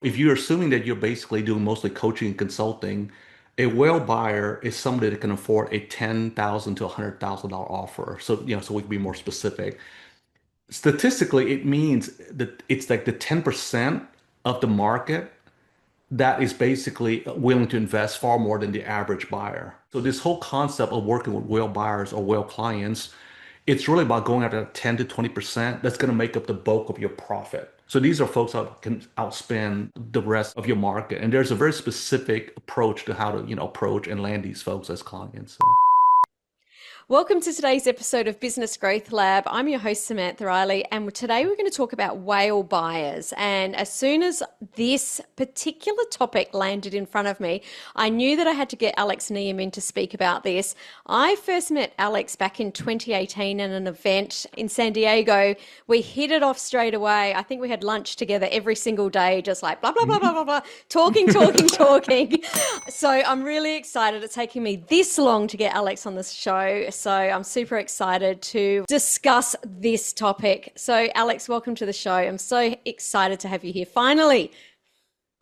If you're assuming that you're basically doing mostly coaching and consulting, a whale buyer is somebody that can afford a $10,000 to $100,000 offer. So, so we can be more specific. Statistically, it means that it's like the 10% of the market that is basically willing to invest far more than the average buyer. So this whole concept of working with whale buyers or whale clients, it's really about going after 10 to 20% that's going to make up the bulk of your profit. So these are folks that can outspend the rest of your market. And there's a very specific approach to how to, approach and land these folks as clients. So. Welcome to today's episode of Business Growth Lab. I'm your host, Samantha Riley, and today we're going to talk about whale buyers. And as soon as this particular topic landed in front of me, I knew that I had to get Alex Nghiem in to speak about this. I first met Alex back in 2018 at an event in San Diego. We hit it off straight away. I think we had lunch together every single day, just like blah, blah, blah, blah, blah, blah, talking, talking, talking. So I'm really excited. It's taking me this long to get Alex on the show. So I'm super excited to discuss this topic. So Alex, welcome to the show. I'm so excited to have you here finally.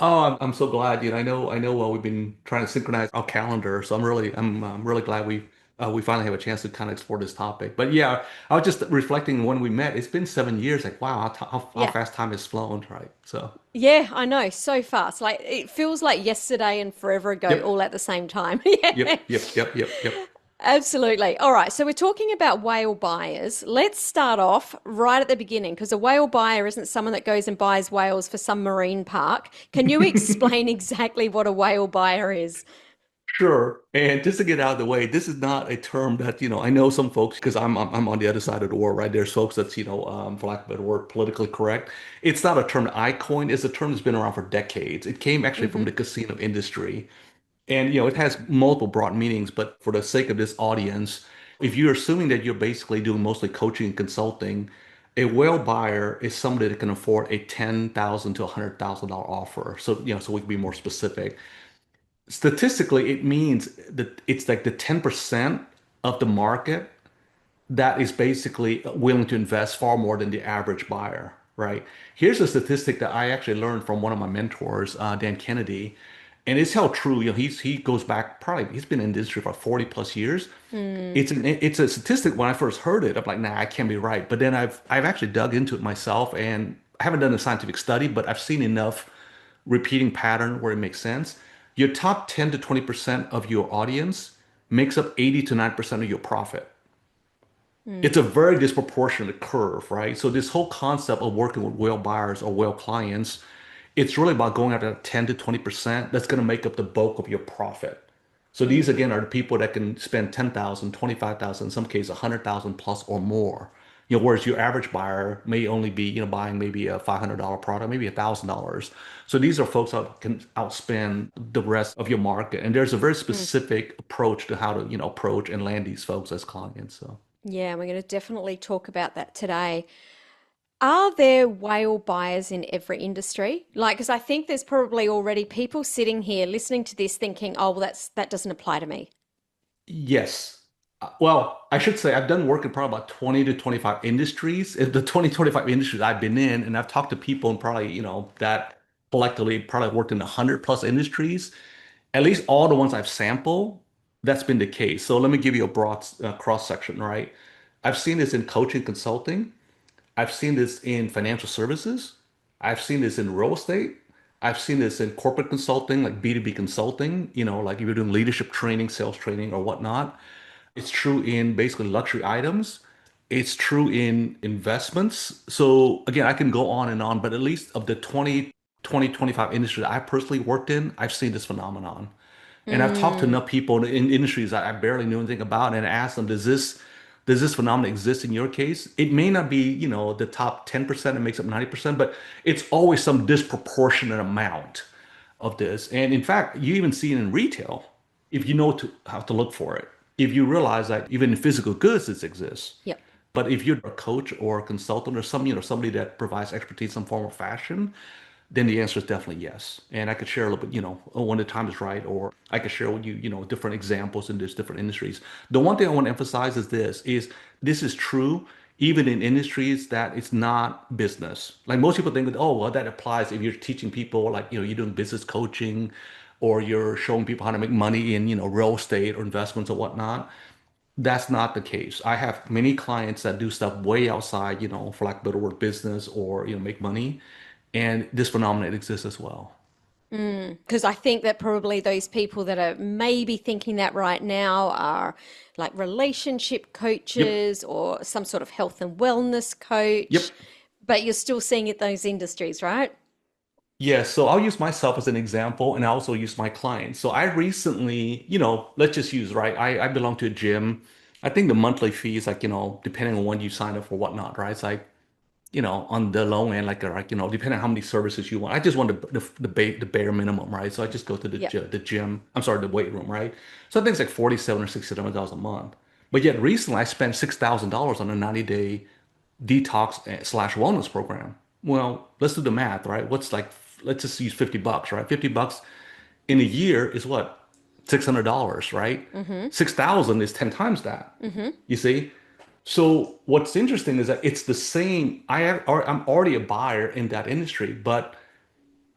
Oh, I'm so glad. I know. We've been trying to synchronize our calendar, so I'm really glad we finally have a chance to kind of explore this topic. But yeah, I was just reflecting when we met. It's been 7 years. Like, wow, how Yeah. fast time has flown, right? So, Yeah, I know. So fast. Like it feels like yesterday and forever ago yep, all at the same time. yep, Yeah. yep, yep, yep, yep. Absolutely. All right. So we're talking about whale buyers. Let's start off right at the beginning because a whale buyer isn't someone that goes and buys whales for some marine park. Can you explain exactly what a whale buyer is? Sure. And just to get out of the way, this is not a term that, I know some folks, because I'm on the other side of the war, right? There's folks that's, for lack of a better word, politically correct. It's not a term that I coined. It's a term that's been around for decades. It came actually from Hmm. the casino industry. And, it has multiple broad meanings, but for the sake of this audience, if you're assuming that you're basically doing mostly coaching and consulting, a whale buyer is somebody that can afford a $10,000 to $100,000 offer. So, so we can be more specific. Statistically, it means that it's like the 10% of the market that is basically willing to invest far more than the average buyer, right? Here's a statistic that I actually learned from one of my mentors, Dan Kennedy, and it's held true. He goes back probably he's been in the industry for 40 plus years. Mm. It's a statistic. When I first heard it, I'm like, nah, I can't be right. But then I've actually dug into it myself, and I haven't done a scientific study, but I've seen enough repeating pattern where it makes sense. Your top 10 to 20% of your audience makes up 80 to 9% of your profit. It's Mm. a very disproportionate curve, right? So this whole concept of working with whale buyers or whale clients, it's really about going after 10 to 20% that's going to make up the bulk of your profit. So these Mm. again are the people that can spend 10,000, 25,000, in some cases 100,000 plus or more. Whereas your average buyer may only be, buying maybe a $500 product, maybe $1,000. So these are folks that can outspend the rest of your market. And there's a very Mm. specific approach to how to, approach and land these folks as clients. So. Yeah, we're going to definitely talk about that today. Are there whale buyers in every industry? Like, because I think there's probably already people sitting here listening to this thinking, oh, well, that doesn't apply to me. Yes. Well, I should say I've done work in probably about 20 to 25 industries. The 20, 25 industries I've been in, and I've talked to people in probably, that collectively probably worked in 100 plus industries. At least all the ones I've sampled, that's been the case. So let me give you a broad cross section, right? I've seen this in coaching consulting. I've seen this in financial services. I've seen this in real estate. I've seen this in corporate consulting, like B2B consulting, like if you're doing leadership training, sales training, or whatnot. It's true in basically luxury items. It's true in investments. So again, I can go on and on, but at least of the 25 industries I personally worked in, I've seen this phenomenon. And I've talked to Mm. enough people in industries that I barely knew anything about and asked them, does this phenomenon exist in your case? It may not be, the top 10% that makes up 90%, but it's always some disproportionate amount of this. And in fact, you even see it in retail if you know how to look for it. If you realize that even in physical goods, this exists. Yep. But if you're a coach or a consultant or somebody that provides expertise in some form of fashion, then the answer is definitely yes. And I could share a little bit, when the time is right, or I could share with you, different examples in these different industries. The one thing I want to emphasize is this is true even in industries that it's not business. Like most people think that, oh, well, that applies if you're teaching people, like, you're doing business coaching or you're showing people how to make money in, real estate or investments or whatnot. That's not the case. I have many clients that do stuff way outside, for lack of a better word, business or, make money. And this phenomenon exists as well. Because I think that probably those people that are maybe thinking that right now are like relationship Yep. coaches or some sort of health and wellness coach, Yep. but you're still seeing it those industries, right? Yeah, so I'll use myself as an example and I also use my clients. So I recently, let's just use, right? I belong to a gym. I think the monthly fee is like, depending on when you sign up for whatnot, right? It's like, on the low end, like, depending on how many services you want. I just want the bare minimum, right? So I just go to Yep. the gym, I'm sorry, the weight room, right? So I think it's like 47 or $67 a month. But yet recently I spent $6,000 on a 90-day detox slash wellness program. Well, let's do the math, right? Let's just use $50, right? $50 in a year is what? $600, right? Mm-hmm. 6,000 is 10 times that. Mm-hmm. You see? So what's interesting is that it's the same. I'm already a buyer in that industry, but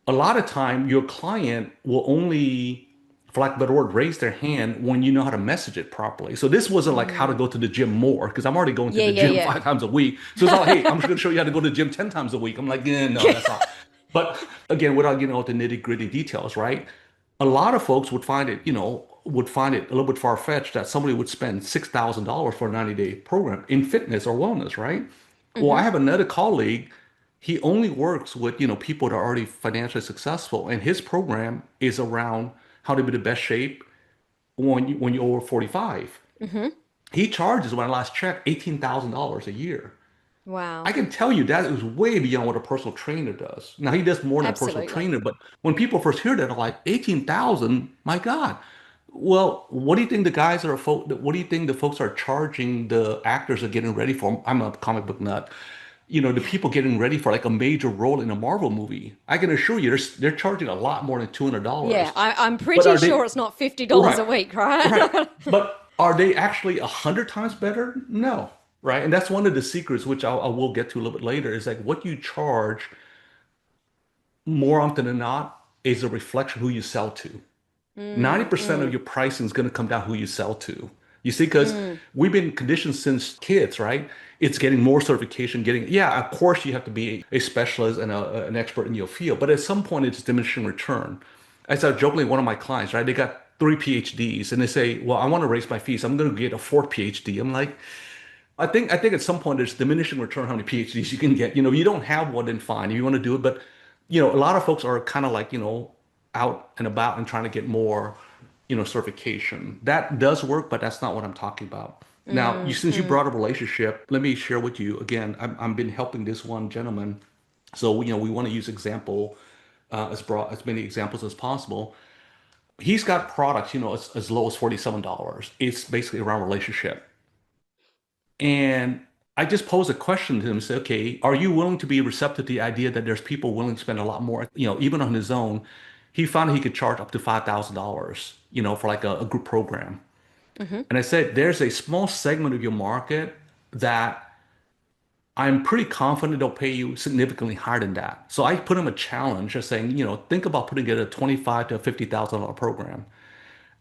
a lot of time your client will only, for lack of a better word, raise their hand when you know how to message it properly. So this wasn't like how to Mm. go to the gym more because I'm already going to Yeah, the yeah, gym yeah. 5 times a week. So it's all, hey, I'm just going to show you how to go to the gym 10 times a week. I'm like, yeah, no, that's not. But again, without getting all the nitty-gritty details, right? A lot of folks would find it a little bit far-fetched that somebody would spend $6,000 for a 90-day program in fitness or wellness, right? Well, I Mm-hmm. have another colleague. He only works with, people that are already financially successful, and his program is around how to be the best shape when you're over 45. Mm-hmm. He charges, when I last checked, $18,000 a year. I Wow. can tell you that is way beyond what a personal trainer does. Now he does more than a personal Absolutely. trainer, but when people first hear that, they're like, 18,000, my God. Well, what do you think the guys are what do you think the folks are charging the actors are getting ready for? I'm a comic book nut. The people getting ready for like a major role in a Marvel movie. I can assure you they're charging a lot more than Yeah, $200. I'm But pretty are sure they it's not $50 right? a week, Right. right? But are they actually 100 times better? No. Right. And that's one of the secrets, which I will get to a little bit later, is like what you charge more often than not is a reflection who you sell to. Mm, 90% of mm, your pricing is going to come down who you sell to. You see, because mm. we've been conditioned since kids, right? It's getting more certification, yeah, of course you have to be a specialist and an expert in your field, but at some point it's diminishing return. I said jokingly, one of my clients, right? They got 3 PhDs and they say, well, I want to raise my fees. I'm going to get a fourth PhD. I'm like, I think at some point there's diminishing return how many PhDs you can get. If you don't have one, then fine. If you want to do it, but a lot of folks are kind of like, out and about and trying to get more, certification. That does work, but that's not what I'm talking about. Now, Mm, since you mm. brought up relationship, let me share with you again. I've been helping this one gentleman, so we want to use example as many examples as possible. He's got products, as low as $47. It's basically around relationship. And I just posed a question to him and said, okay, are you willing to be receptive to the idea that there's people willing to spend a lot more, even on his own? He found he could charge up to $5,000, for like a group program. Hmm. And I said, there's a small segment of your market that I'm pretty confident they'll pay you significantly higher than that. So I put him a challenge just saying, think about putting together a 25 to $50,000 program.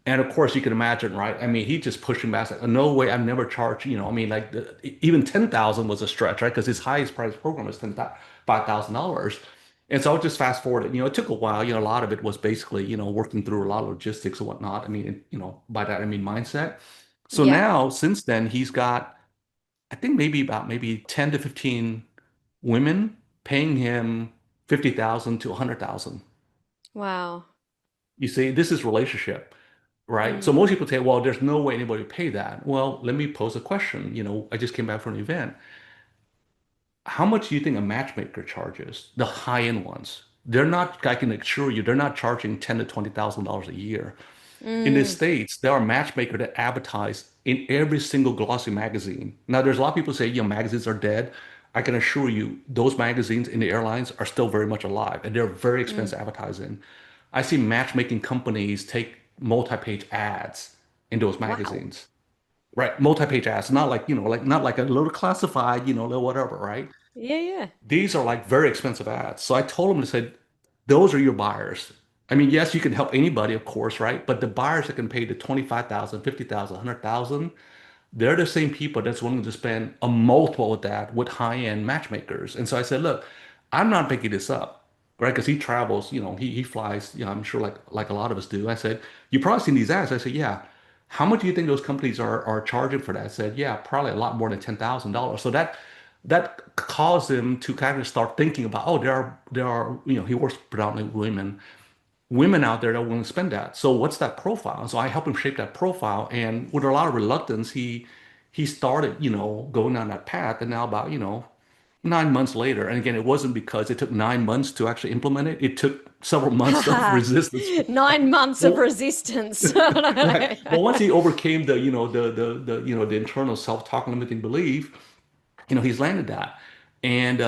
And of course, you can imagine, right? I mean, he just pushing back. Like, no way, I've never charged, I mean, like even 10,000 was a stretch, right? Because his highest price program is $5,000. And so I just fast forwarded, it took a while, a lot of it was basically, working through a lot of logistics and whatnot. I mean, by that, I mean mindset. So Yeah. now, since then, he's got, I think maybe 10 to 15 women paying him 50,000 to 100,000. Wow. You see, this is relationship. Right? So most Mm. people say, well, there's no way anybody would pay that. Well, let me pose a question. I just came back from an event. How much do you think a matchmaker charges? The high-end ones. They're not, I can assure you, they're not charging 10 to $20,000 a year. In the Mm. States, there are matchmakers that advertise in every single glossy magazine. Now, there's a lot of people say, magazines are dead. I can assure you, those magazines in the airlines are still very much alive, and they're very Mm. expensive advertising. I see matchmaking companies take multi-page ads in those Wow. magazines. right? Multi-page ads, not like, like not like a little classified, little whatever, right? Yeah, yeah. These are like very expensive ads. So I told him to say, those are your buyers. I mean, yes, you can help anybody, of course, right? But the buyers that can pay the 25,000, 50,000, 100,000, they're the same people that's willing to spend a multiple of that with high-end matchmakers. And so I said, look, I'm not making this up, right? Because he travels, he flies, I'm sure like a lot of us do. I said, you probably seen these ads. I said, yeah. How much do you think those companies are charging for that? I said, yeah, probably a lot more than $10,000. So that caused him to kind of start thinking about, oh, there are, he works predominantly with women out there that willing to spend that. So what's that profile? So I help him shape that profile, and with a lot of reluctance, he started, going down that path. And now about, 9 months later, and again, it wasn't because it took 9 months to actually implement it. It took several months of resistance. 9 months of Well, resistance. right. But once he overcame the internal self-talk limiting belief, he's landed that. And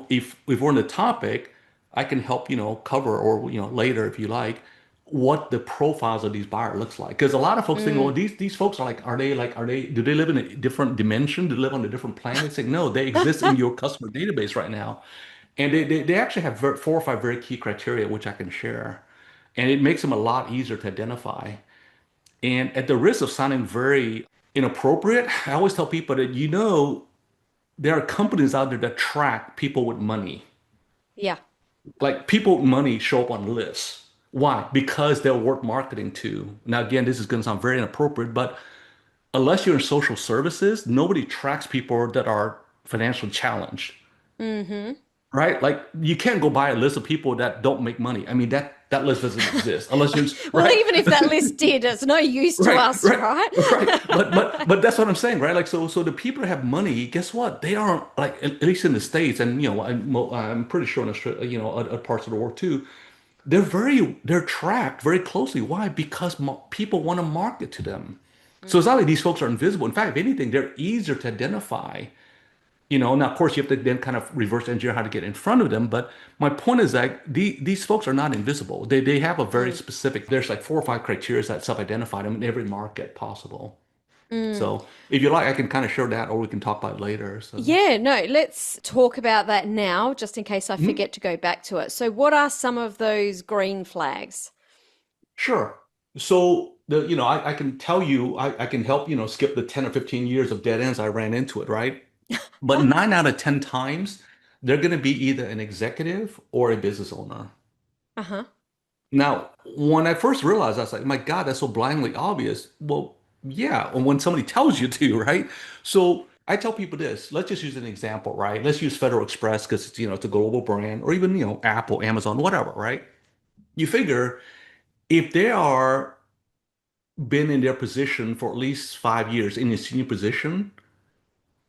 if we're on the topic, I can help, cover or later if you like, what the profiles of these buyers looks like. Because a lot of folks think, well, Mm. these folks are they do they live in a different dimension? Do they live on a different planet? Say, no, they exist in your customer database right now. And they actually have four or five very key criteria, which I can share. And it makes them a lot easier to identify. And at the risk of sounding very inappropriate, I always tell people that, there are companies out there that track people with money. Yeah. Like people with money show up on lists. Why? Because they're worth marketing to. Now, again, this is going to sound very inappropriate, but unless you're in social services, nobody tracks people that are financially challenged, Mm-hmm. right? Like you can't go buy a list of people that don't make money. I mean, that list doesn't exist unless you're, Well, right? even if that list did, it's no use to Right, us, right, right? right. But that's what I'm saying, right? Like so the people that have money, guess what? They aren't like at least in the States, and I'm pretty sure in Australia, other parts of the world too. They're tracked very closely. Why? Because people want to market to them. So it's not like these folks are invisible. In fact, if anything, they're easier to identify. Now of course you have to then kind of reverse engineer how to get in front of them. But my point is that these folks are not invisible. They have a very Mm. specific. There's like 4 or 5 criteria that self-identify them in every market possible. Mm. So if you like, I can kind of share that, or we can talk about it later. So Yeah, no, let's talk about that now, just in case I mhm, forget to go back to it. So, what are some of those green flags? sure. So I can tell you, I can help skip the 10 or 15 years of dead ends I ran into it, right? But 9 out of 10 times, they're going to be either an executive or a business owner. Uh-huh. Now, when I first realized, I was like, my God, that's so blindly obvious. Well, yeah, when somebody tells you to, right? So I tell people this. Let's just use an example, right? Let's use Federal Express because it's a global brand, or even, Apple, Amazon, whatever, right? You figure if they are been in their position for at least 5 years in a senior position,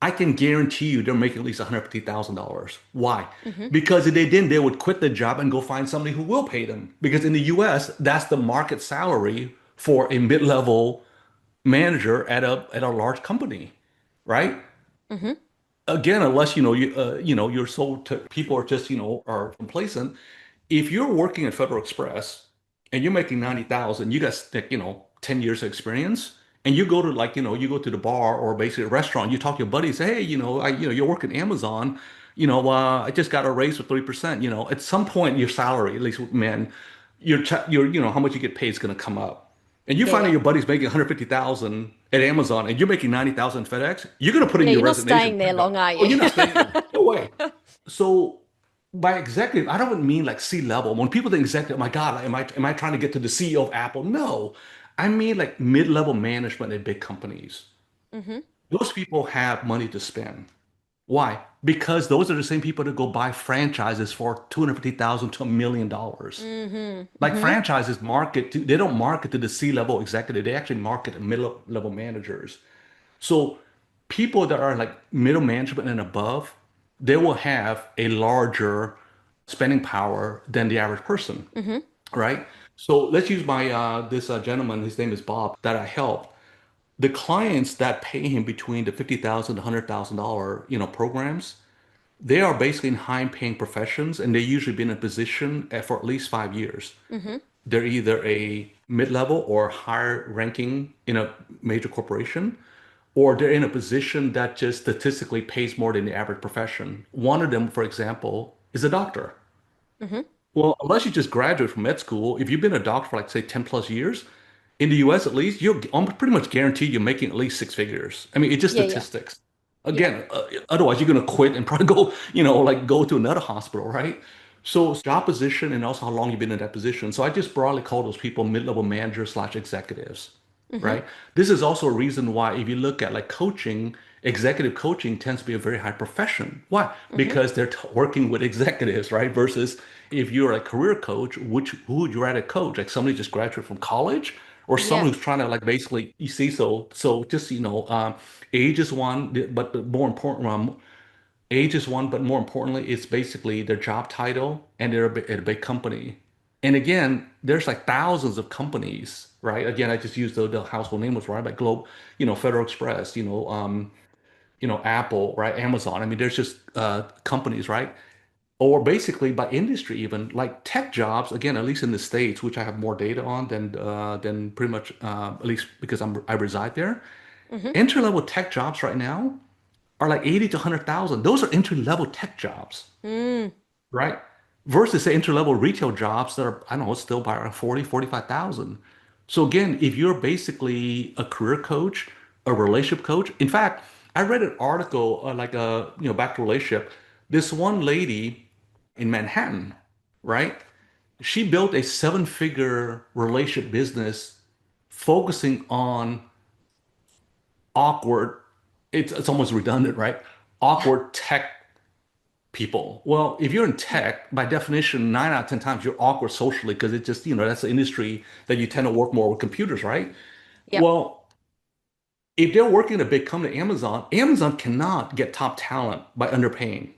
I can guarantee you they're making at least $150,000. Why? Mm-hmm. Because if they didn't, they would quit the job and go find somebody who will pay them. Because in the US, that's the market salary for a mid-level manager at a large company, right? Mm-hmm. Again, unless you're so people are just are complacent. If you're working at Federal Express and you're making 90,000, you got like 10 years of experience, and you go to like you go to the bar or basically a restaurant, you talk to your buddy, say, hey, you're working Amazon, I just got a raise for 3%. At some point your salary, at least with men, your how much you get paid is going to come up. And you Yeah, find out yeah. your buddy's making 150,000 at Amazon and you're making 90,000 FedEx, you're going to put in Yeah, your you're not resignation staying there right now. long, are Oh, you? you're not staying there. No way. So by executive, I don't mean like C-level. When people think executive, oh my God, like, am I trying to get to the CEO of Apple? No. I mean like mid-level management in big companies. Mm-hmm. Those people have money to spend. Why? Because those are the same people that go buy franchises for 250,000 to $1 million. Mm-hmm. Like Mm-hmm. franchises they don't market to the C-level executive. They actually market to middle level managers. So people that are like middle management and above, they will have a larger spending power than the average person, Mm-hmm. right? So let's use my this gentleman. His name is Bob that I helped. The clients that pay him between the 50,000 to $100,000 programs, they are basically in high-paying professions, and they usually been in a position for at least 5 years. Mm-hmm. They're either a mid-level or higher ranking in a major corporation, or they're in a position that just statistically pays more than the average profession. One of them, for example, is a doctor. Hmm. Well, unless you just graduate from med school, if you've been a doctor for like say 10 plus years, in the US at least, you're almost pretty much guaranteed you're making at least six figures. I mean, it's just Yeah, yeah, statistics. yeah. Again, otherwise you're going to quit and probably go, like go to another hospital, right? So job position and also how long you've been in that position. So I just broadly call those people mid-level managers slash executives, Hmm. right? This is also a reason why if you look at like coaching, executive coaching tends to be a very high profession. Why? Hmm. Because they're working with executives, right? Versus if you're a career coach, who would you rather coach? Like somebody just graduated from college or Yeah. someone who's trying to like basically you see so just age is one, but the more important age is one, but more importantly, it's basically their job title and they're at a big company. And again, there's like thousands of companies, right? Again, I just used the household name was right, like Globe, Federal Express, Apple, right? Amazon. I mean, there's just companies, right? Or basically by industry, even like tech jobs. Again, at least in the States, which I have more data on than pretty much at least because I reside there. Hmm. Entry level tech jobs right now are like 80 to 100,000. Those are entry level tech jobs, Mm. right? Versus the entry level retail jobs that are, I don't know, still by around 40, 45,000. So again, if you're basically a career coach, a relationship coach, in fact, I read an article back to relationship. This one lady in Manhattan, right? She built a seven-figure relationship business focusing on awkward, it's almost redundant, right? Awkward tech people. Well, if you're in Yeah. tech, by definition, 9 out of 10 times you're awkward socially because it just, that's the industry that you tend to work more with computers, right? Yep. Well, if they're working in a big company, Amazon cannot get top talent by underpaying,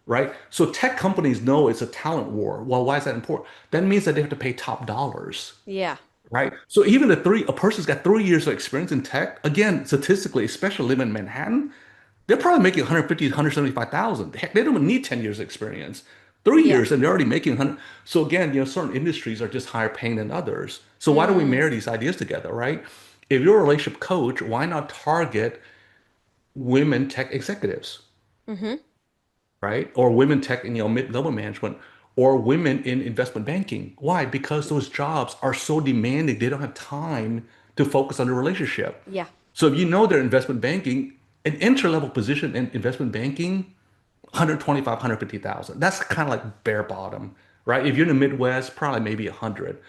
right? So tech companies know it's a talent war. Well, why is that important? That means that they have to pay top dollars, Yeah. right? So even a person's got 3 years of experience in tech, again, statistically, especially living in Manhattan, they're probably making 150, 175,000. Heck, they don't even need 10 years of experience. Three Yeah. years and they're already making 100. So again, certain industries are just higher paying than others. So why don't we Mm. marry these ideas together, right? If you're a relationship coach, why not target women tech executives? Hmm. Right? Or women tech in, mid-level management, or women in investment banking. Why? Because those jobs are so demanding, they don't have time to focus on the relationship. Yeah. So if you know they're investment banking, an entry-level position in investment banking, 125, 150,000. That's kind of like bare bottom, right? If you're in the Midwest, probably maybe 100.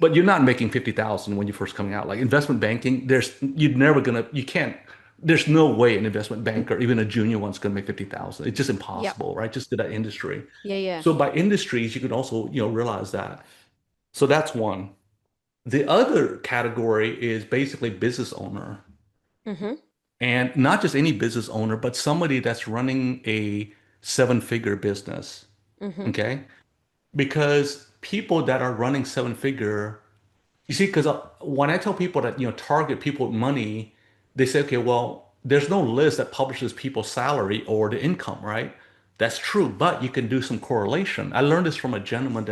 But you're not making 50,000 when you're first coming out. Like investment banking, you can't, there's no way an investment banker, even a junior one's gonna make 50,000. It's just Yep. impossible, right? Just to that industry. Yeah, yeah. So by industries, you can also, realize that. So that's one. The other category is basically business owner. Hmm. And not just any business owner, but somebody that's running a seven-figure business. Hmm. Okay? Because people that are running seven-figure, you see, because when I tell people that, target people with money, they say, okay, well, there's no list that publishes people's salary or the income, right? That's true, but you can do some correlation. I learned this from a gentleman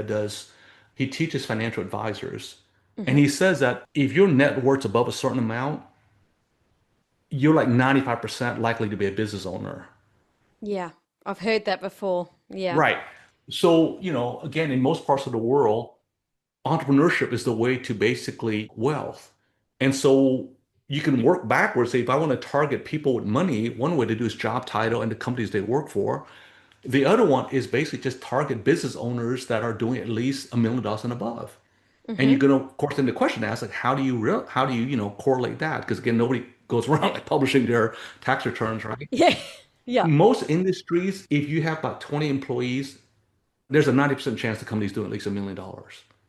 he teaches financial advisors. And Hmm. he says that if your net worth's above a certain amount, you're like 95% likely to be a business owner. Yeah. I've heard that before. Yeah. Right. So, again, in most parts of the world, entrepreneurship is the way to basically wealth. And so you can work backwards. Say, if I want to target people with money, one way to do is job title and the companies they work for. The other one is basically just target business owners that are doing at least $1 million and above. And Hmm. you're going to, of course, then the question asks, like, how do you, correlate that? Because again, nobody goes around like publishing their tax returns, right? Yeah. Yeah. Most industries, if you have about 20 employees, there's a 90% chance the company's doing at least $1 million.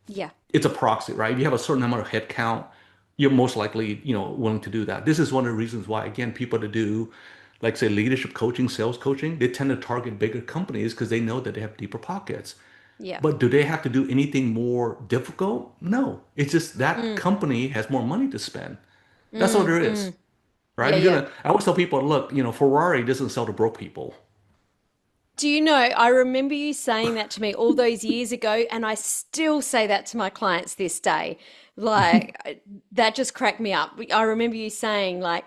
Yeah. It's a proxy, right? If you have a certain amount of headcount, you're most likely, willing to do that. This is one of the reasons why, again, people to do, like say, leadership coaching, sales coaching, they tend to target bigger companies because they know that they have deeper pockets. Yeah. But do they have to do anything more difficult? No. It's just that Mm. company has more money to spend. That's all Mm. there is, Mm. right? Yeah, yeah. I always tell people, look, Ferrari doesn't sell to broke people. Do you know, I remember you saying that to me all those years ago, and I still say that to my clients this day. Like, that just cracked me up. I remember you saying, like,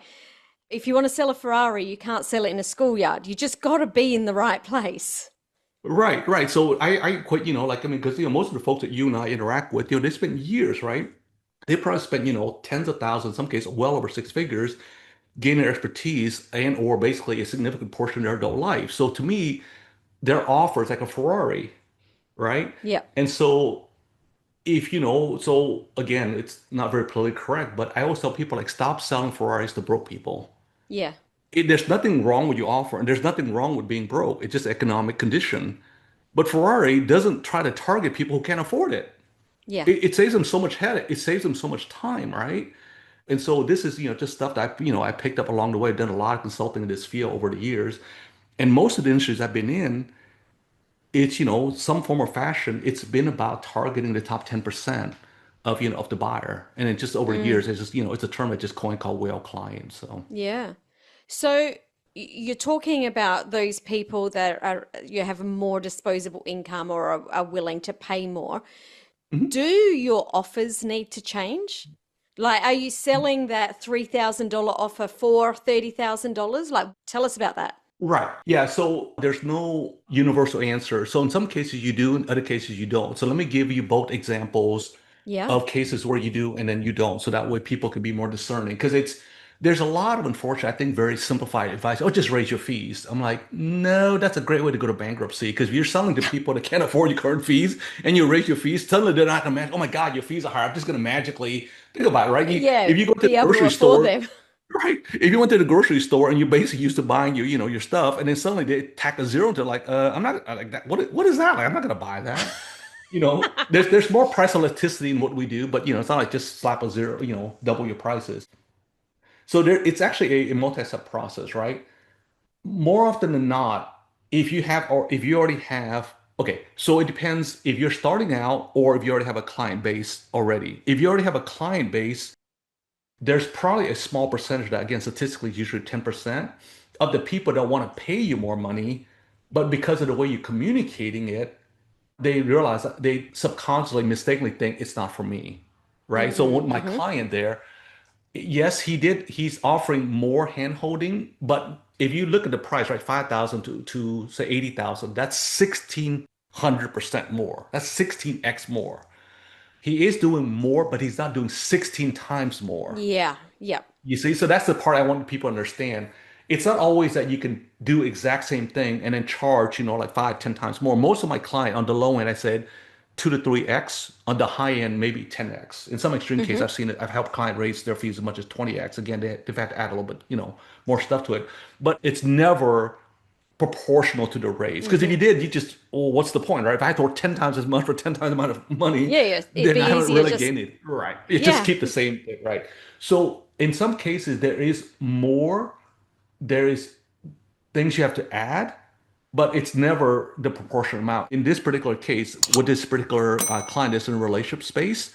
If you want to sell a Ferrari, you can't sell it in a schoolyard. You just got to be in the right place. Right, right. So I quite, like, I mean, because, most of the folks that you and I interact with, they spend years, right? They probably spend, tens of thousands, in some cases, well over six figures, gaining their expertise and or basically a significant portion of their adult life. So to me, their offer is like a Ferrari, right? Yeah. And so if so again, it's not very politically correct, but I always tell people like stop selling Ferraris to broke people. Yeah. There's nothing wrong with your offer, and there's nothing wrong with being broke. It's just economic condition. But Ferrari doesn't try to target people who can't afford it. Yeah. It saves them so much headache. It saves them so much time, right? And so this is, just stuff that I picked up along the way. I've done a lot of consulting in this field over the years. And most of the industries I've been in, it's, some form of fashion. It's been about targeting the top 10% of the buyer. And it just over the Mm, years, it's just, it's a term I just coined called whale client. So. yeah. So you're talking about those people that are you have a more disposable income or are willing to pay more. Mhm. Do your offers need to change? Like, are you selling that $3,000 offer for $30,000? Like, tell us about that. Right. Yeah. So there's no universal answer. So in some cases you do, in other cases you don't. So let me give you both examples Yeah. of cases where you do and then you don't. So that way people can be more discerning. Because there's a lot of unfortunate, I think, very simplified advice. Oh, just raise your fees. I'm like, no, that's a great way to go to bankruptcy. Because if you're selling to people that can't afford your current fees and you raise your fees, suddenly they're not going to, oh my God, your fees are higher. I'm just going to magically think about it, right? Yeah, If you go to the be able to grocery afford store, them. right. If you went to the grocery store and you're basically used to buying your stuff, and then suddenly they tack a zero to like, I'm not like that. What is that? Like, I'm not gonna buy that. There's more price elasticity in what we do, but it's not like just slap a zero, double your prices. So it's actually a multi-step process, right? More often than not, if you already have, okay, so it depends if you're starting out or if you already have a client base already. If you already have a client base, there's probably a small percentage that, again, statistically, usually 10% of the people that want to pay you more money, but because of the way you're communicating it, they realize that they subconsciously, mistakenly think it's not for me, right? So with my Mm-hmm. client there, yes, he's offering more hand holding, but if you look at the price, right, 5,000 to say 80,000, that's 1,600% more. That's 16x more. He is doing more, but he's not doing 16 times more. Yeah. Yeah. You see, so that's the part I want people to understand. It's not always that you can do exact same thing and then charge, like five, 10 times more. Most of my client on the low end, I said two to three X. On the high end, maybe 10X. In some extreme case, Mm-hmm. I've seen it. I've helped client raise their fees as much as 20X. Again, they've had to add a little bit, more stuff to it. But it's never proportional to the raise. Because if Mm-hmm. you did, you just, well, what's the point, right? If I had to work 10 times as much for 10 times the amount of money, Yeah, yeah. It'd then be I haven't easier really just gained it. Right. You just yeah. keep the same thing, right? So in some cases, there is things you have to add, but it's never the proportional amount. In this particular case, with this particular client that's in a relationship space,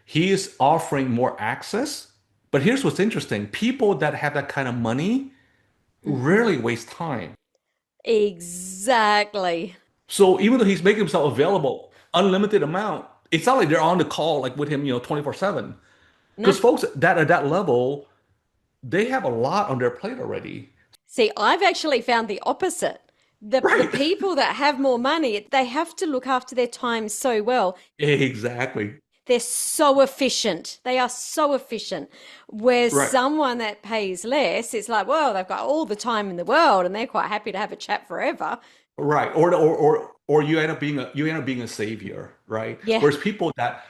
he is offering more access. But here's what's interesting. People that have that kind of money Mm-hmm. rarely waste time. Exactly. So even though he's making himself available unlimited amount, it's not like they're on the call like with him, 24/7. No. Because folks that at that level, they have a lot on their plate already. See, I've actually found the opposite. The Right. people that have more money, they have to look after their time so well. Exactly. They're so efficient. They are so efficient. Whereas Right. someone that pays less, it's like, well, they've got all the time in the world and they're quite happy to have a chat forever. Right. Or you end up being a savior, right? Yeah. Whereas people that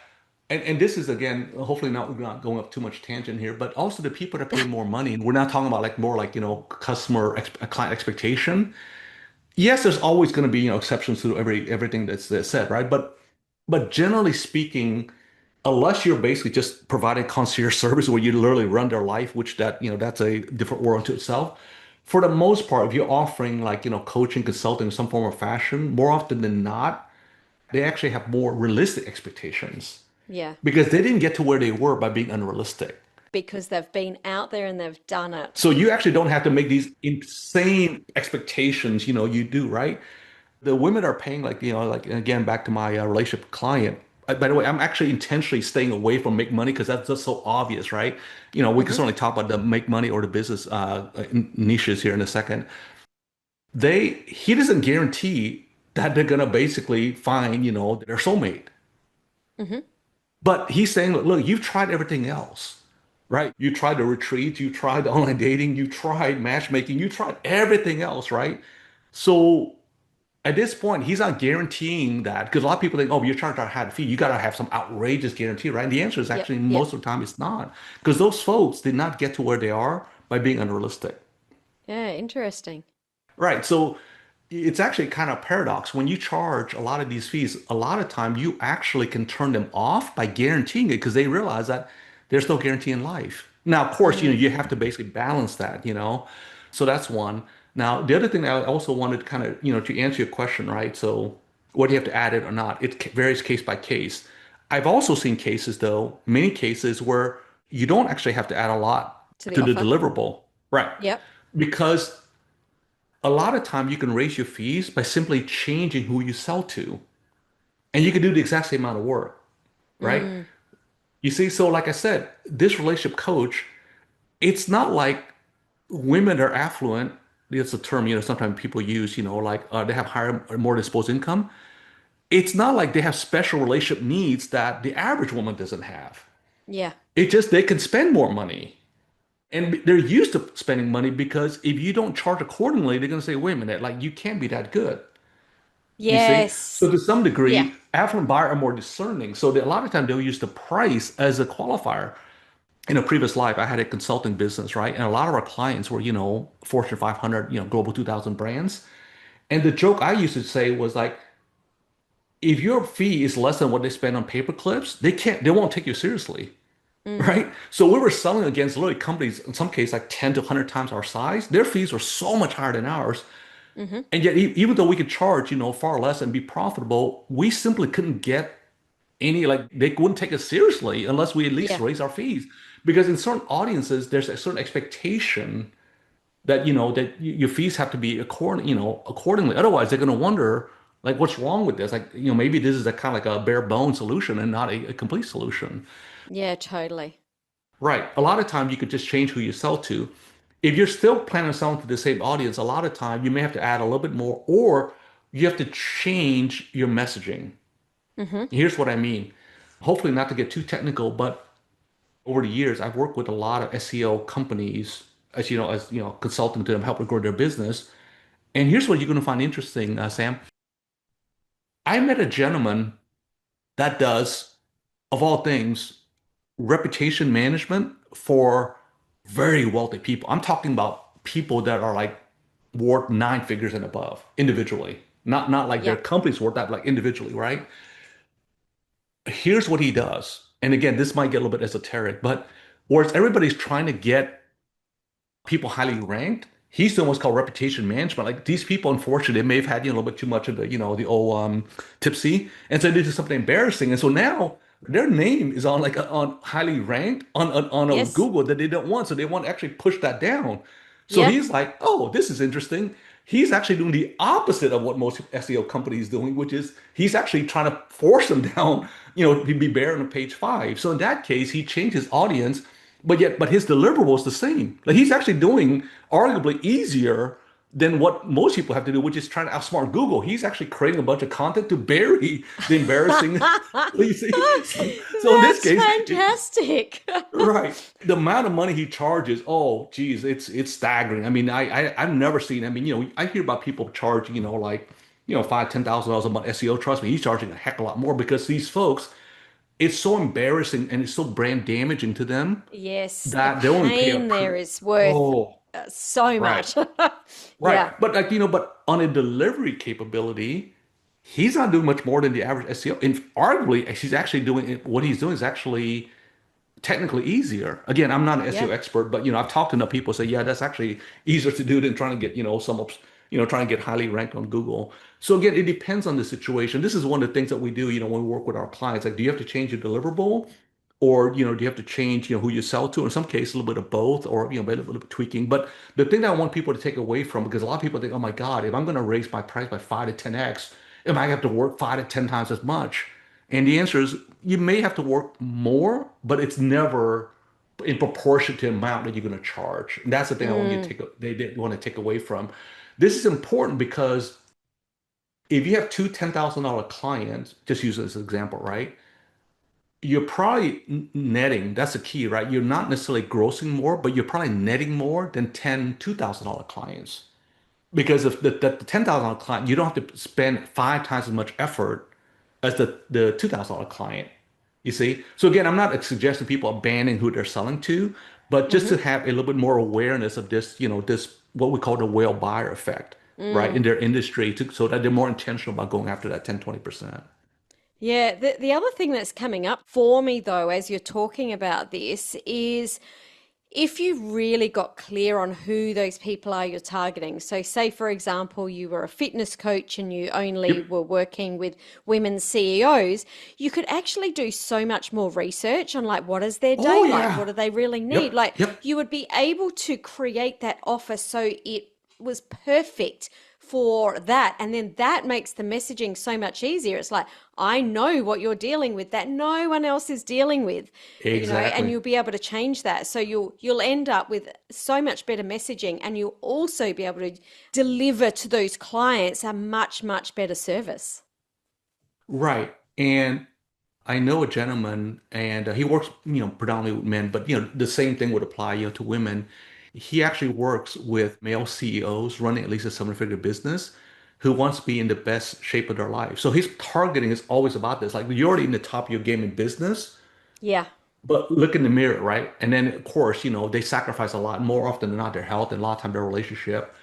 and this is again, hopefully not going up too much tangent here, but also the people that pay more money, and we're not talking about like more like, client expectation. Yes, there's always going to be, exceptions to everything that's said, right? But generally speaking, unless you're basically just providing concierge service where you literally run their life, which that's a different world to itself. For the most part, if you're offering like, coaching, consulting in some form of fashion, more often than not, they actually have more realistic expectations Yeah. because they didn't get to where they were by being unrealistic. Because they've been out there and they've done it. So you actually don't have to make these insane expectations, you do, right? The women are paying like, like again, back to my relationship client. by the way, I'm actually intentionally staying away from make money because that's just so obvious, right? We can Hmm. certainly talk about the make money or the business niches here in a second. He doesn't guarantee that they're gonna basically find, their soulmate. Hmm. But he's saying, look, you've tried everything else, right? You tried the retreat, you tried online dating, you tried matchmaking, you tried everything else, right? So at this point, he's not guaranteeing that because a lot of people think, oh, you're charging a high fee, you gotta have some outrageous guarantee, right? And the answer is Yep. actually Yep. most of the time it's not because those folks did not get to where they are by being unrealistic. Yeah, interesting. Right. So it's actually kind of paradox. When you charge a lot of these fees, a lot of time you actually can turn them off by guaranteeing it because they realize that there's no guarantee in life. Now, of course, Mm. you have to basically balance that. So that's one. Now, the other thing I also wanted to kind of, to answer your question, right? So whether you have to add it or not, it varies case by case. I've also seen cases, though, many cases where you don't actually have to add a lot To the to the offer. deliverable. Right. Yep. Because a lot of time you can raise your fees by simply changing who you sell to. And you can do the exact same amount of work, right? Mm. You see, so like I said, this relationship coach, it's not like women are affluent. It's a term, sometimes people use, like they have higher or more disposable income. It's not like they have special relationship needs that the average woman doesn't have. Yeah. It just they can spend more money. And they're used to spending money because if you don't charge accordingly, they're going to say, wait a minute, like you can't be that good. You see? So Yes. to some Yeah. degree, affluent buyers are more discerning. So a lot of time they'll use the price as a qualifier. In a previous life, I had a consulting business, right? And a lot of our clients were, Fortune 500, Global 2000 brands. And the joke I used to say was like, if your fee is less than what they spend on paper clips, they won't take you seriously, Mm. right? So we were selling against literally companies, in some cases, like 10 to 100 times our size. Their fees were so much higher than ours. Hmm. And yet, even though we could charge, far less and be profitable, we simply couldn't get like, they wouldn't take us seriously unless we at least Yeah. raise our fees. Because in certain audiences, there's a certain expectation that, that your fees have to be accordingly. Otherwise, they're going to wonder, like, what's wrong with this? Like, maybe this is a kind of like a bare bone solution and not a complete solution. Yeah, totally. Right. A lot of time you could just change who you sell to. If you're still planning on selling to the same audience, a lot of time you may have to add a little bit more, or you have to change your messaging. Hmm. Here's what I mean. Hopefully not to get too technical, but over the years, I've worked with a lot of SEO companies, consulting to them, helping grow their business. And here's what you're going to find interesting, Sam. I met a gentleman that does, of all things, reputation management for very wealthy people. I'm talking about people that are like worth nine figures and above individually, not like their Yeah. company's worth that, like individually, right? Here's what he does. And again, this might get a little bit esoteric, but whereas everybody's trying to get people highly ranked, he's doing what's called reputation management. Like these people, unfortunately, they may have had a little bit too much of the old tipsy, and so they do something embarrassing, and so now their name is on like on highly ranked on a Yes. Google that they don't want, so they want to actually push that down. So Yep. he's like, oh, this is interesting. He's actually doing the opposite of what most SEO companies doing, which is he's actually trying to force them down, to be buried on page five. So in that case, he changed his audience, but his deliverable is the same. Like he's actually doing arguably easier than what most people have to do, which is trying to outsmart Google. He's actually creating a bunch of content to bury the embarrassing. You see, so in this That's case, fantastic. right, the amount of money he charges, oh, geez, it's staggering. I mean, I've never seen. I mean, I hear about people charging, like, $5,000, $10,000 a month SEO. Trust me, he's charging a heck of a lot more because these folks, it's so embarrassing and it's so brand damaging to them Yes, the that they only pay a pain there is worth oh, so right, much. Yeah. right. But like, but on a delivery capability, he's not doing much more than the average SEO. And arguably, he's actually doing what he's doing is actually technically easier. Again, I'm not an SEO Yep. expert, but I've talked to enough people say, yeah, that's actually easier to do than trying to get, trying to get highly ranked on Google. So again, it depends on the situation. This is one of the things that we do, when we work with our clients. Like, do you have to change your deliverable? Or, do you have to change, who you sell to? In some cases, a little bit of both, or, a little bit of tweaking. But the thing that I want people to take away from, because a lot of people think, oh my God, if I'm going to raise my price by 5 to 10x, am I going to have to work 5 to 10 times as much? And the answer is you may have to work more, but it's never in proportion to the amount that you're going to charge. And that's the thing I want you to Mm, take, they want to take away from. This is important because if you have two $10,000 clients, just use it as an example, right? You're probably netting, that's the key, right? You're not necessarily grossing more, but you're probably netting more than 10 $2,000 clients. Because if the $10,000 client, you don't have to spend five times as much effort as the $2,000 client. You see? So again, I'm not suggesting people abandon who they're selling to, but just to hmm have a little bit more awareness of this, this what we call the whale buyer effect, right? In mm. their industry so that they're more intentional about going after that 10, 20%. Yeah, the other thing that's coming up for me though, as you're talking about this, is if you really got clear on who those people are you're targeting. So, say for example, you were a fitness coach and you only Yep. were working with women CEOs, you could actually do so much more research on like what is their Oh day like? yeah. What do they really need? Yep. Like Yep. you would be able to create that offer so it was perfect for that. And then that makes the messaging so much easier. It's like, I know what you're dealing with that no one else is dealing with, and Exactly. you'll be able to change that. So you'll end up with so much better messaging and you'll also be able to deliver to those clients a much, much better service. Right. And I know a gentleman, and he works, predominantly with men, but the same thing would apply, to women. He actually works with male CEOs running at least a seven-figure business who wants to be in the best shape of their life. So his targeting is always about this. Like you're already in the top of your game in business, Yeah. but look in the mirror, right? And then of course, they sacrifice a lot more often than not their health and a lot of time their relationship.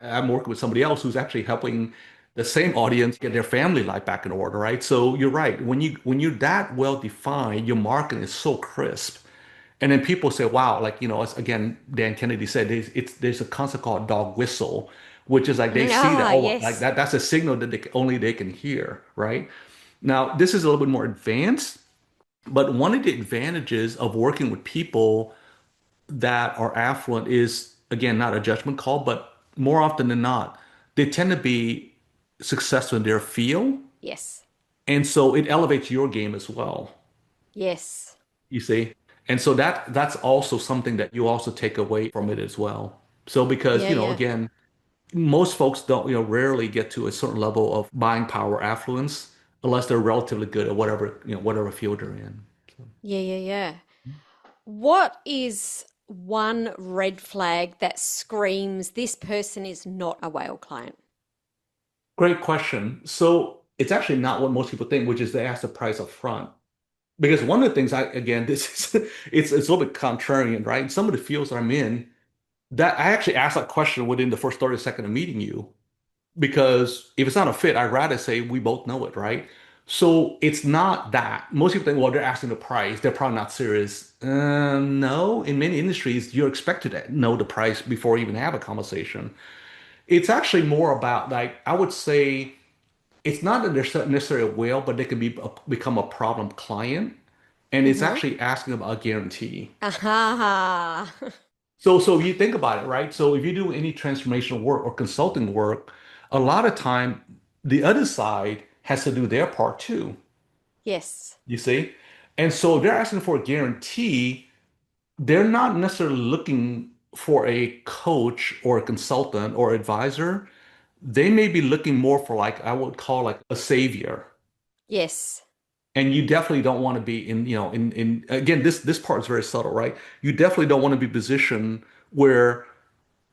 I'm working with somebody else who's actually helping the same audience get their family life back in order, right? So you're right. When you're that well defined, your marketing is so crisp. And then people say, wow, like, it's, again, Dan Kennedy said there's a concept called dog whistle, which is like they see that, Ah, oh, like yes. that's a signal that only they can hear, right? Now, this is a little bit more advanced, but one of the advantages of working with people that are affluent is, again, not a judgment call, but more often than not, they tend to be successful in their field. Yes. And so it elevates your game as well, Yes. you see? And so that's also something that you also take away from it as well. So because, Yeah, yeah. again, most folks don't, rarely get to a certain level of buying power affluence unless they're relatively good at whatever field they're in. So, Yeah, yeah, yeah. What is one red flag that screams this person is not a whale client? great question. So it's actually not what most people think, which is they ask the price up front. Because one of the things again, this is it's a little bit contrarian, right? Some of the fields that I'm in, that I actually asked that question within the first 30 seconds of meeting you. Because if it's not a fit, I'd rather say we both know it, right? So it's not that. Most people think, well, they're asking the price. They're probably not serious. No, in many industries, you're expected to know the price before you even have a conversation. It's actually more about, like, I would say it's not that they're necessarily a whale, but they can become a problem client. And it's Mm-hmm. actually asking about a guarantee. Aha. So if you think about it, right? So if you do any transformational work or consulting work, a lot of time the other side has to do their part too, Yes. you see? And so if they're asking for a guarantee, they're not necessarily looking for a coach or a consultant or advisor. They may be looking more for, like, I would call, like, a savior. Yes. And you definitely don't want to be in again, this part is very subtle, right? You definitely don't want to be positioned where,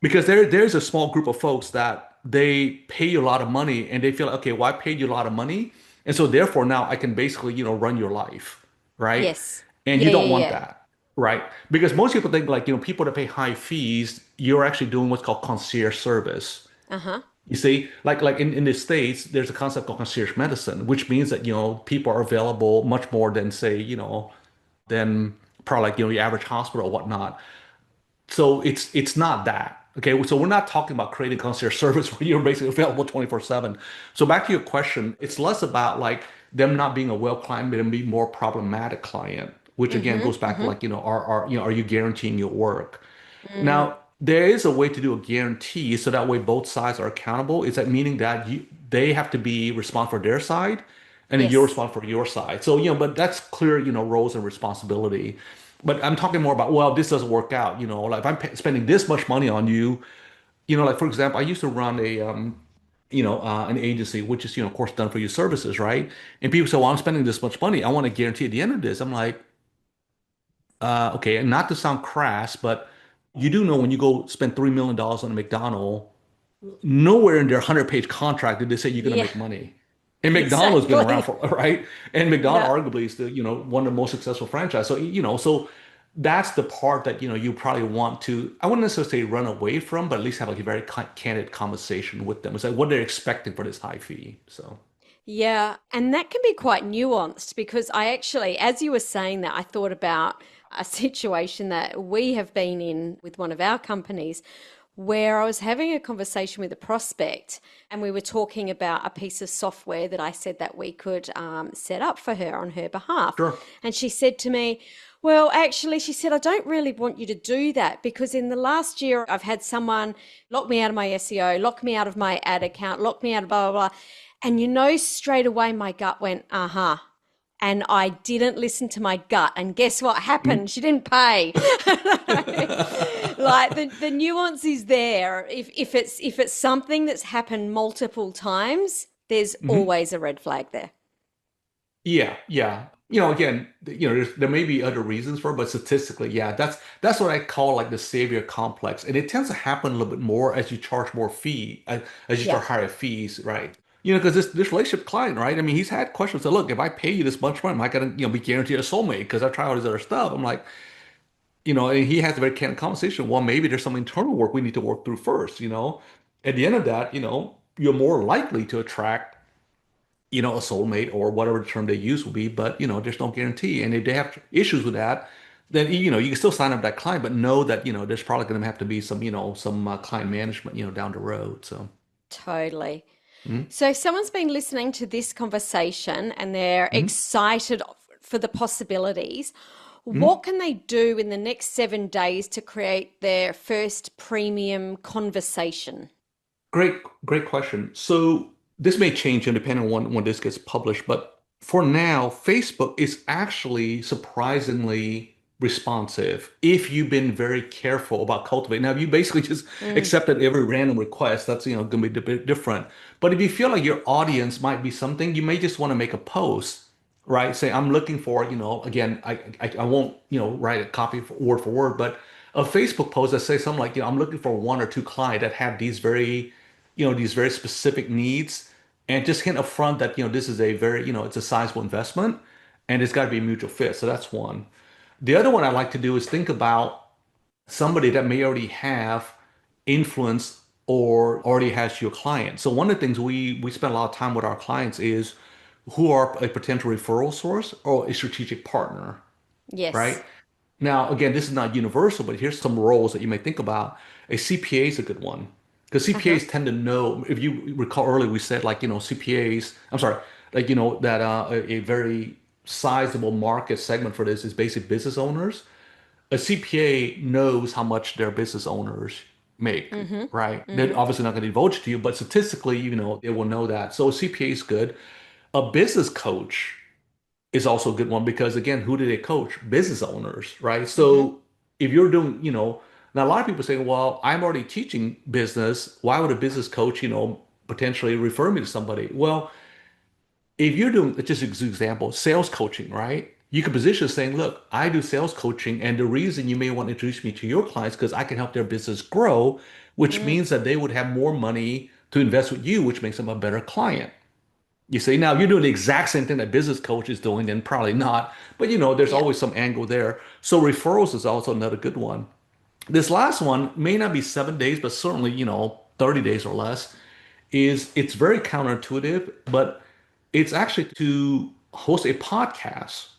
because there's a small group of folks that they pay you a lot of money and they feel like, okay, well, I paid you a lot of money, and so therefore now I can basically, run your life, right? Yes. And you Yeah, don't yeah, want yeah. that, right? Because most people think, like, people that pay high fees, you're actually doing what's called concierge service. Uh-huh. You see, like in the States, there's a concept called concierge medicine, which means that, people are available much more than, say, than probably, like, your average hospital or whatnot. So it's not that. Okay. So we're not talking about creating concierge service where you're basically available 24/7. So back to your question, it's less about, like, them not being a well client, but them being more problematic client, which again Mm-hmm. goes back to, Mm-hmm. like, are you guaranteeing your work? Mm. Now, there is a way to do a guarantee so that way both sides are accountable. Is that meaning that they have to be responsible for their side and then you're Yes. responsible for your side. So, but that's clear, roles and responsibility. But I'm talking more about, well, this doesn't work out, like if I'm spending this much money on you, like for example, I used to run an agency, which is, of course, done for your services, right? And people say, well, I'm spending this much money. I want to guarantee at the end of this. I'm like, okay, and not to sound crass, but you do know when you go spend $3 million on a McDonald's, nowhere in their 100-page contract did they say you're going to Yeah, make money. And McDonald's been around exactly. for, right? And McDonald's Yeah. arguably is the, one of the most successful franchise. So, so that's the part that, you probably want to, I wouldn't necessarily say run away from, but at least have like a very candid conversation with them. It's like what they're expecting for this high fee. So, Yeah, and that can be quite nuanced because I actually, as you were saying that, I thought about a situation that we have been in with one of our companies where I was having a conversation with a prospect and we were talking about a piece of software that I said that we could set up for her on her behalf. sure. And she said to me, well, actually, she said, I don't really want you to do that because in the last year, I've had someone lock me out of my SEO, lock me out of my ad account, lock me out of blah, blah, blah. And straight away my gut went, uh-huh. And I didn't listen to my gut. And guess what happened? Mhm. She didn't pay. Like the nuance is there. If it's something that's happened multiple times, there's Mhm. always a red flag there. Yeah, yeah. Again, there may be other reasons for it, but statistically, yeah, that's what I call like the savior complex, and it tends to happen a little bit more as you charge more fee, as you Yeah. start higher fees, right? Because this relationship client, right? I mean, he's had questions. So look, if I pay you this much money, am I gonna, be guaranteed a soulmate? Because I try all this other stuff. I'm like, and he has a very candid conversation. Well, maybe there's some internal work we need to work through first. At the end of that, you're more likely to attract a soulmate or whatever term they use will be, but there's no guarantee. And if they have issues with that, then you can still sign up that client, but know that there's probably going to have to be some client management down the road. So Totally. mhm, So if someone's been listening to this conversation and they're mhm, excited for the possibilities, mhm. what can they do in the next 7 days to create their first premium conversation? Great, great question. So this may change depending on when this gets published, but for now, Facebook is actually surprisingly responsive if you've been very careful about cultivating. Now, if you basically just Mm, accepted every random request, that's going to be a bit different. But if you feel like your audience might be something, you may just want to make a post, right? Say, I'm looking for, again, I won't, write a copy for word, but a Facebook post that says something like, I'm looking for one or two clients that have these very specific needs, and just hint upfront that this is a very it's a sizable investment, and it's got to be a mutual fit. So that's one. The other one I like to do is think about somebody that may already have influence or already has your client. So one of the things we spend a lot of time with our clients is who are a potential referral source or a strategic partner, yes. right? Now, again, this is not universal, but here's some roles that you may think about. A CPA is a good one because Uh-huh. CPAs tend to know. If you recall earlier, we said like CPAs. I'm sorry, like that a very sizable market segment for this is basic business owners. A CPA knows how much their business owners make, Mm-hmm. right? They're Mm-hmm. obviously not going to divulge it to you, but statistically, they will know that. So a CPA is good. A business coach is also a good one because again, who do they coach? Business owners, right? Mm-hmm. So if you're doing, now a lot of people say, well, I'm already teaching business. Why would a business coach, potentially refer me to somebody? Well, if you're doing just an example, sales coaching, right? You can position saying, look, I do sales coaching, and the reason you may want to introduce me to your clients because I can help their business grow, which Mm. means that they would have more money to invest with you, which makes them a better client. You see, now if you're doing the exact same thing that business coach is doing, then probably not. But there's Yeah. always some angle there. So referrals is also another good one. This last one may not be 7 days, but certainly, 30 days or less, it's very counterintuitive, but it's actually to host a podcast.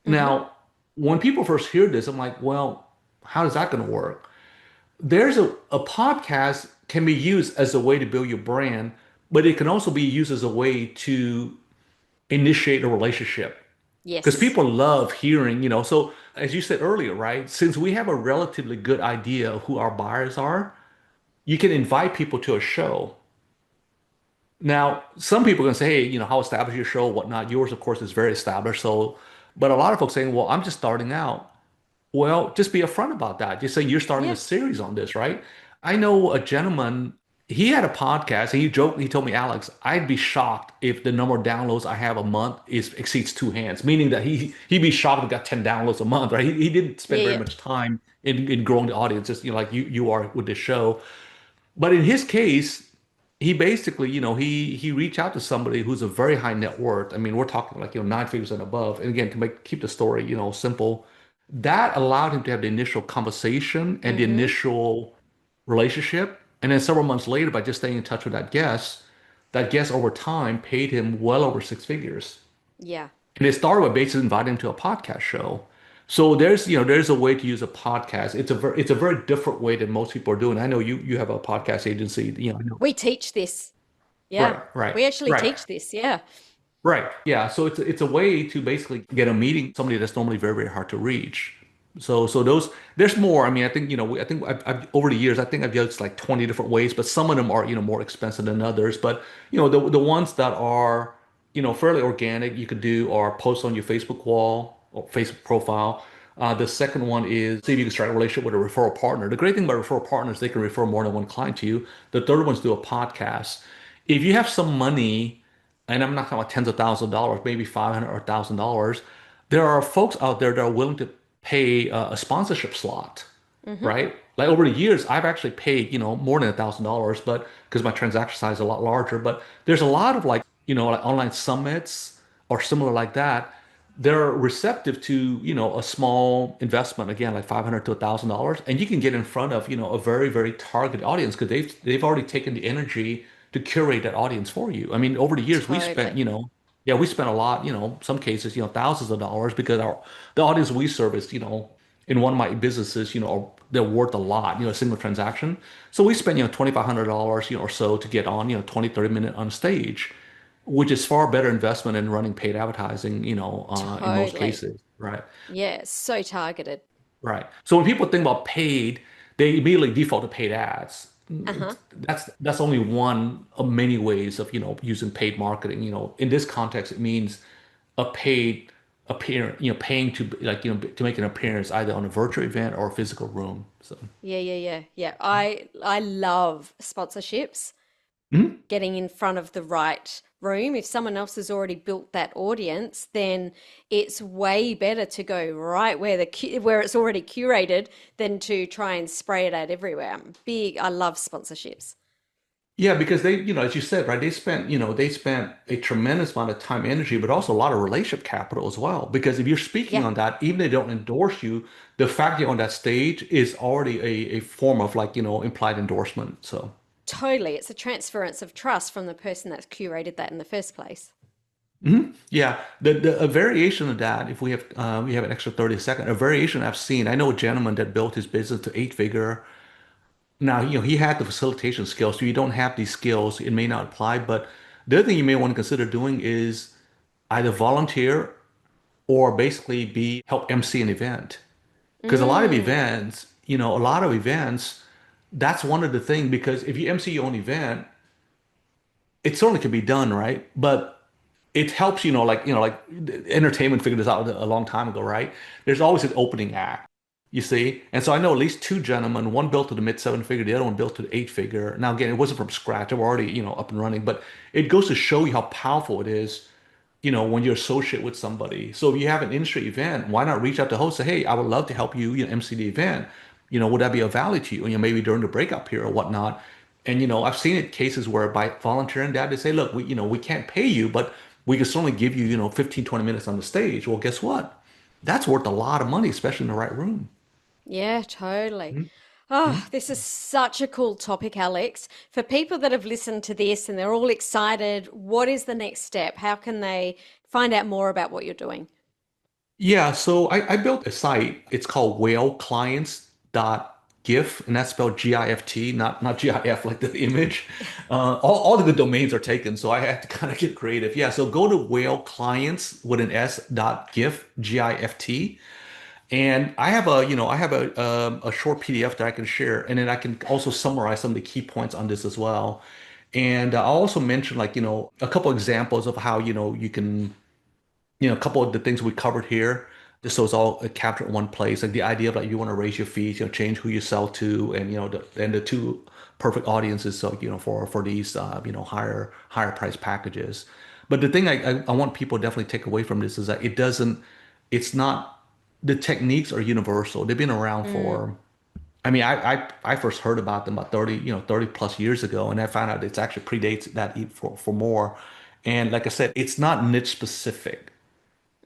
Mm-hmm. Now, when people first hear this, I'm like, well, how is that going to work? There's a podcast can be used as a way to build your brand, but it can also be used as a way to initiate a relationship because Yes. people love hearing, so as you said earlier, right? Since we have a relatively good idea of who our buyers are, you can invite people to a show Now, some people are going to say, hey, how established your show, whatnot. Yours, of course, is very established. So, but a lot of folks saying, well, I'm just starting out. Well, just be upfront about that. Just say you're starting a Yeah, series on this, right? I know a gentleman, he had a podcast and he joked, he told me, Alex, I'd be shocked if the number of downloads I have a month is exceeds two hands, meaning that he'd be shocked if he got 10 downloads a month, right? He didn't spend yeah, very yeah. much time in growing the audience, just like you are with this show. But in his case, he basically, he reached out to somebody who's a very high net worth. I mean, we're talking like, nine figures and above. And again, to keep the story, simple, that allowed him to have the initial conversation and the Mm-hmm. initial relationship. And then several months later, by just staying in touch with that guest over time paid him well over six figures. Yeah. And it started with basically inviting him to a podcast show. So there's a way to use a podcast. It's a very different way than most people are doing. I know you have a podcast agency. I know. We teach this. Yeah. Right, right, We actually right. teach this. Yeah. Right. Yeah. So it's a way to basically get a meeting somebody that's normally very, very hard to reach. So those there's more. I mean, I think I think I've over the years I think I've used like 20 different ways, but some of them are more expensive than others. But the ones that are fairly organic you could do are post on your Facebook wall or Facebook profile. The second one is see if you can start a relationship with a referral partner. The great thing about referral partners, they can refer more than one client to you. The third one's do a podcast. If you have some money and I'm not talking about tens of thousands of dollars, maybe 500 or $1,000. There are folks out there that are willing to pay a sponsorship slot, Mm-hmm. right? Like over the years, I've actually paid, more than $1,000, but because my transaction size is a lot larger. But there's a lot of like online summits or similar like that. They're receptive to, a small investment, again, like 500 to $1,000, and you can get in front of, a very, very targeted audience because they've already taken the energy to curate that audience for you. I mean, over the years, we spent, Totally. yeah, we spent a lot, some cases, thousands of dollars because the audience we service, in one of my businesses, they're worth a lot, a single transaction. So we spend, $2,500, or so to get on, 20, 30 minutes on stage, which is far better investment than running paid advertising, in most Totally. cases, right? Yeah. So targeted. Right. So when people think about paid, they immediately default to paid ads. Uh-huh. That's only one of many ways of, using paid marketing. In this context, it means a paid appearance, paying to like, to make an appearance either on a virtual event or a physical room. So, Yeah, yeah, yeah. Yeah. I love sponsorships. mhm. Getting in front of the right room. If someone else has already built that audience, then it's way better to go right where where it's already curated than to try and spray it out everywhere. I'm big. I love sponsorships. Yeah, because they, as you said, right, they spent a tremendous amount of time, energy, but also a lot of relationship capital as well. Because if you're speaking Yeah, on that, even if they don't endorse you, the fact you're on that stage is already a form of like, implied endorsement. So, totally. It's a transference of trust from the person that's curated that in the first place. yeah, the a variation of that, if we have an extra 30 seconds, a variation I've seen, I know a gentleman that built his business to eight figure. Now, he had the facilitation skills, so you don't have these skills, it may not apply. But the other thing you may want to consider doing is either volunteer or basically be help MC an event. Because Mm, a lot of events, that's one of the things. Because if you MC your own event, it certainly can be done, right? But it helps, like entertainment figured this out a long time ago, right? There's always an opening act, you see. And so I know at least two gentlemen, one built to the mid seven figure, the other one built to the eight figure. Now again, it wasn't from scratch; they were already, up and running. But it goes to show you how powerful it is, when you associate with somebody. So if you have an industry event, why not reach out to the host, say, hey, I would love to help you, MC the event. Would that be of value to you? Maybe during the breakout period or whatnot. And I've seen it cases where by volunteering that, they say, look, we can't pay you, but we can certainly give you, 15, 20 minutes on the stage. Well, guess what? That's worth a lot of money, especially in the right room. yeah, totally. Mhm. Oh, Mhm. this is such a cool topic, Alex. For people that have listened to this and they're all excited, what is the next step? How can they find out more about what you're doing? Yeah, so I built a site. It's called whaleclients.gif, and that's spelled GIFT, not GIF like the image. All the good domains are taken, so I had to kind of get creative. Yeah, so go to whaleclients with an S dot GIF, GIFT, and I have a short PDF that I can share, and then I can also summarize some of the key points on this as well. And I'll also mention like, a couple examples of how, you can, a couple of the things we covered here, just so it's all captured in one place. Like the idea of like you want to raise your fees, change who you sell to, and the two perfect audiences. So for these higher price packages. But the thing I want people to definitely take away from this is that it's not the techniques are universal. They've been around Mm, for. I mean, I first heard about them about 30 plus years ago, and I found out it's actually predates that for more. And like I said, it's not niche specific,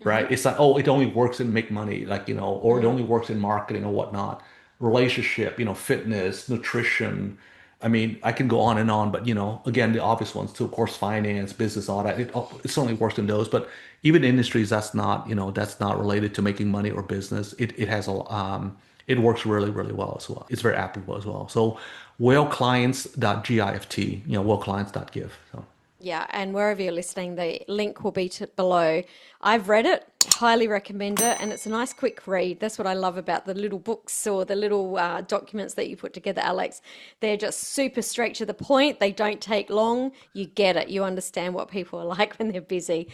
hmm right? It's like, oh, it only works in make money, like, or it mm. only works in marketing or whatnot. Relationship, fitness, nutrition. I mean, I can go on and on, but again, the obvious ones too, of course, finance, business, all that. It certainly works in those, but even industries that's not related to making money or business. It works really, really well as well. It's very applicable as well. So whaleclients.gift, whaleclients.give. So. Yeah, and wherever you're listening, the link will be below. I've read it, highly recommend it, and it's a nice quick read. That's what I love about the little books or the little documents that you put together, Alex. They're just super straight to the point. They don't take long. You get it. You understand what people are like when they're busy.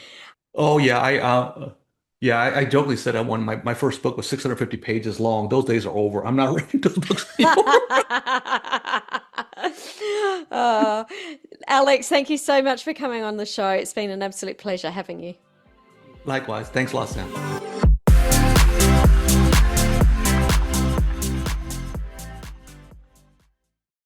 Oh yeah, I jokingly said I won my first book was 650 pages long. Those days are over. I'm not reading those books anymore. Uh, Alex, thank you so much for coming on the show. It's been an absolute pleasure having you. Likewise. Thanks a lot, Sam.